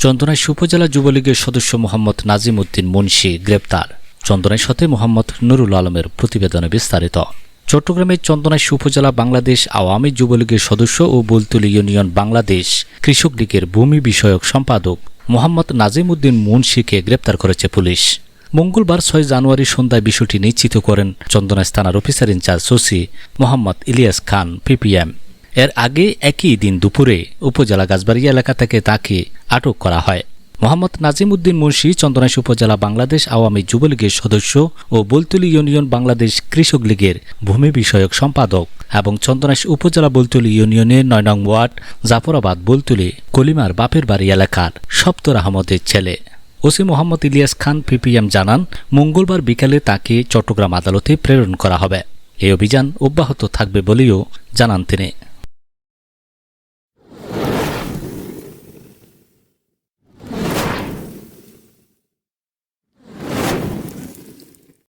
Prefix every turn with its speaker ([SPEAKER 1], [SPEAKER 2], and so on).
[SPEAKER 1] চন্দনাইশ উপজেলা যুবলীগের সদস্য মোহাম্মদ নাজিম উদ্দিন মুন্সি গ্রেপ্তার। চন্দনাইশ হতে মোহাম্মদ নুরুল আলমের প্রতিবেদনে বিস্তারিত। চট্টগ্রামের চন্দনাইশ উপজেলা বাংলাদেশ আওয়ামী যুবলীগের সদস্য ও বুলতুলি ইউনিয়ন বাংলাদেশ কৃষক লীগের ভূমি বিষয়ক সম্পাদক মোহাম্মদ নাজিম উদ্দিন মুন্সিকে গ্রেপ্তার করেছে পুলিশ। মঙ্গলবার 6 জানুয়ারি সন্ধ্যায় বিষয়টি নিশ্চিত করেন চন্দনাইশ থানার officer in charge OC Mohammad Ilias Khan PPM. এর আগে একই দিন দুপুরে উপজেলা গাছবাড়িয়া এলাকা থেকে তাকে আটক করা হয়। মোহাম্মদ নাজিম উদ্দিন মুন্সি চন্দনাইশ উপজেলা বাংলাদেশ আওয়ামী যুবলীগের সদস্য ও বুলতুলি ইউনিয়ন বাংলাদেশ কৃষক লীগের ভূমি বিষয়ক সম্পাদক এবং চন্দনাইশ উপজেলা বুলতুলি ইউনিয়নের 9 নং ওয়ার্ড জাফরাবাদ বুলতুলি কলিমার বাপের বাড়ি এলাকার সপ্তর আহমদের ছেলে। ওসি মোহাম্মদ ইলিয়াস খান পিপিএম জানান, মঙ্গলবার বিকালে তাকে চট্টগ্রাম আদালতে প্রেরণ করা হবে। এই অভিযান অব্যাহত থাকবে বলেও জানান তিনি।